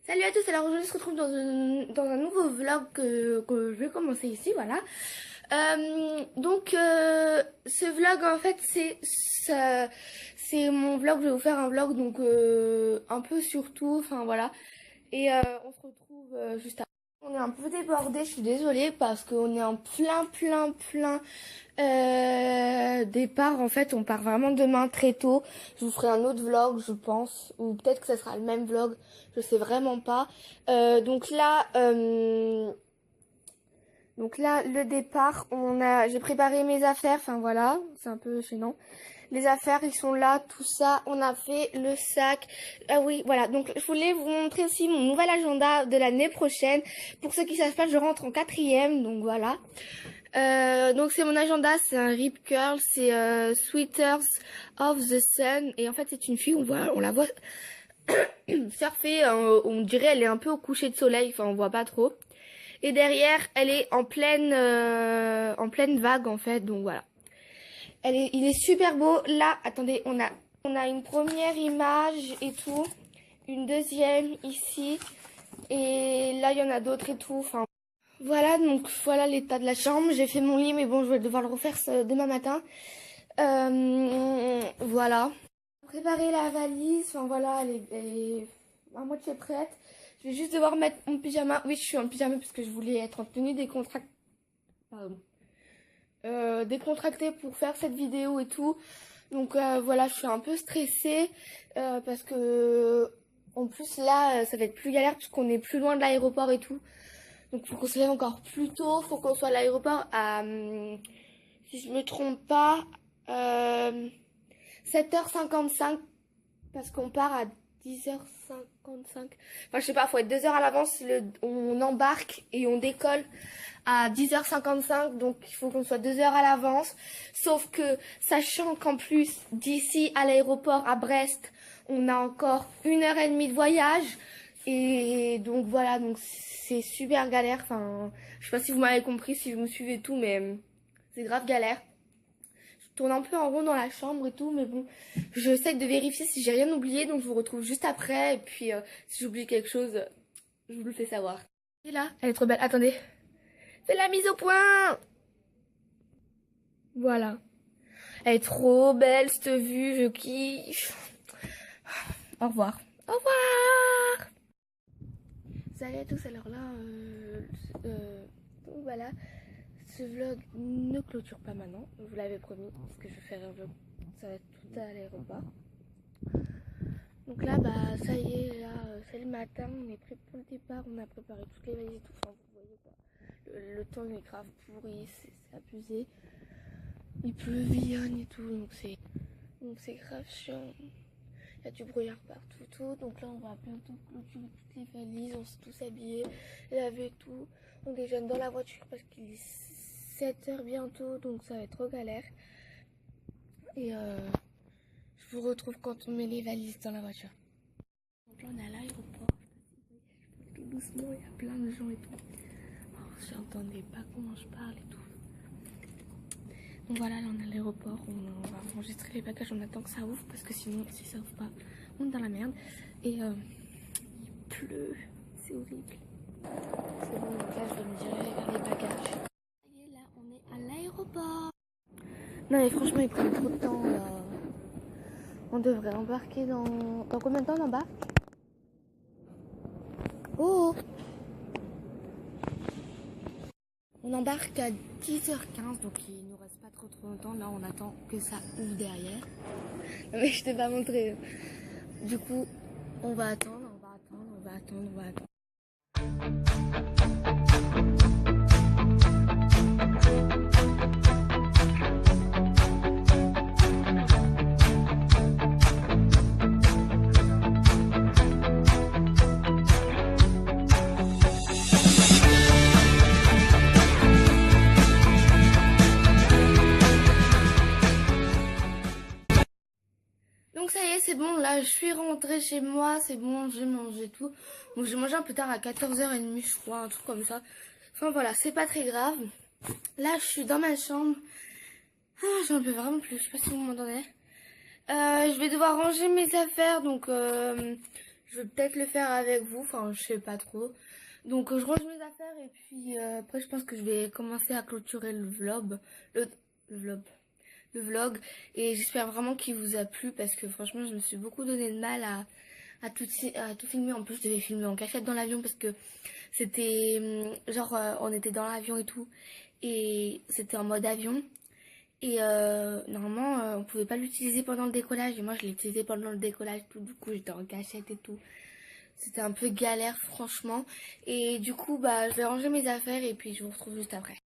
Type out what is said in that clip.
Salut à tous, alors aujourd'hui on se retrouve dans un nouveau vlog que je vais commencer ici, voilà. Ce vlog en fait c'est mon vlog, je vais vous faire un vlog donc un peu sur tout, enfin voilà. Et on se retrouve juste après. On est un peu débordé, je suis désolée parce qu'on est en plein départ. En fait, on part vraiment demain très tôt. Je vous ferai un autre vlog, je pense, ou peut-être que ça sera le même vlog, je sais vraiment pas. Donc là, le départ, j'ai préparé mes affaires, enfin voilà, c'est un peu gênant. Les affaires, ils sont là, tout ça, on a fait le sac. Ah oui, voilà, donc je voulais vous montrer aussi mon nouvel agenda de l'année prochaine. Pour ceux qui savent pas, je rentre en quatrième, donc voilà. Donc c'est mon agenda, c'est un Rip Curl, c'est Sweaters of the Sun. Et en fait, c'est une fille, on la voit surfer, on dirait elle est un peu au coucher de soleil, enfin on voit pas trop. Et derrière, elle est en pleine vague en fait, donc voilà. Il est super beau. Là, attendez, on a une première image et tout, une deuxième ici, et là il y en a d'autres et tout. Enfin, voilà, donc voilà l'état de la chambre. J'ai fait mon lit, mais bon, je vais devoir le refaire demain matin. Voilà. Préparer la valise. Enfin voilà, elle est à moitié prête. Je vais juste devoir mettre mon pyjama. Oui, je suis en pyjama parce que je voulais être en tenue décontractée. Pardon. Décontractée pour faire cette vidéo et tout. Donc voilà, je suis un peu stressée parce que en plus là, ça va être plus galère puisqu'on est plus loin de l'aéroport et tout. Donc faut qu'on se lève encore plus tôt, faut qu'on soit à l'aéroport à, si je me trompe pas, 7h55 parce qu'on part à 10h55. Enfin je sais pas, faut être 2 heures à l'avance, on embarque et on décolle à 10h55, donc il faut qu'on soit 2 heures à l'avance. Sauf que, sachant qu'en plus, d'ici à l'aéroport à Brest, on a encore 1h30 de voyage. Et donc voilà, donc c'est super galère. Enfin, je sais pas si vous m'avez compris, si vous me suivez tout, mais c'est grave galère. Je tourne un peu en rond dans la chambre et tout, mais bon, j'essaie de vérifier si j'ai rien oublié, donc je vous retrouve juste après. Et puis, si j'oublie quelque chose, je vous le fais savoir. Et là, elle est trop belle. Attendez. C'est la mise au point. Voilà. Elle est trop belle cette vue, je kiffe. Au revoir. Au revoir. Salut à tous, alors là, donc voilà, ce vlog ne clôture pas maintenant, je vous l'avais promis, parce que je vais faire un vlog, ça va être tout à l'aéroport. Donc là, bah ça y est, là, c'est le matin, on est prêt pour le départ, on a préparé toutes les valises et tout, enfin vous voyez quoi. Le temps est grave pourri, c'est abusé. Il pleuvionne et tout, donc c'est grave chiant. Il y a du brouillard partout, tout. Donc là, on va bientôt clôturer toutes les valises, on s'est tous habillés, laver tout. On déjeune dans la voiture parce qu'il est 7h bientôt, donc ça va être trop galère. Et je vous retrouve quand on met les valises dans la voiture. Donc là, on est à l'aéroport. Tout doucement, il y a plein de gens et tout. Oh, vous n'entendez pas comment je parle et tout. Donc voilà, là on est à l'aéroport, on va enregistrer les bagages, on attend que ça ouvre parce que sinon, si ça ouvre pas, on est dans la merde. Et il pleut, c'est horrible. C'est bon, donc là je vais me diriger vers les bagages. Et là, on est à l'aéroport. Non mais franchement, ils prennent trop de temps là. On devrait embarquer dans combien de temps on embarque? Oh! On embarque à 10h15, donc il nous reste pas trop longtemps. Là, on attend que ça ouvre derrière. Non, mais je t'ai pas montré. Du coup, on va attendre. Donc ça y est, c'est bon, là je suis rentrée chez moi, c'est bon, j'ai mangé tout. Bon, j'ai mangé un peu tard à 14h30 je crois, un truc comme ça. Enfin voilà, c'est pas très grave. Là je suis dans ma chambre. Ah, j'en peux vraiment plus, je sais pas si vous m'entendez. Je vais devoir ranger mes affaires, donc Je vais peut-être le faire avec vous, enfin je sais pas trop. Donc je range mes affaires et puis après je pense que je vais commencer à clôturer le vlog. Le, le vlog. Le vlog. Et j'espère vraiment qu'il vous a plu parce que franchement je me suis beaucoup donné de mal à tout filmer. En plus je devais filmer en cachette dans l'avion parce que c'était genre on était dans l'avion et tout. Et c'était en mode avion. Et normalement, on pouvait pas l'utiliser pendant le décollage. Et moi, je l'ai utilisé pendant le décollage. Tout, du coup, j'étais en cachette et tout. C'était un peu galère, franchement. Et du coup, bah, je vais ranger mes affaires et puis je vous retrouve juste après.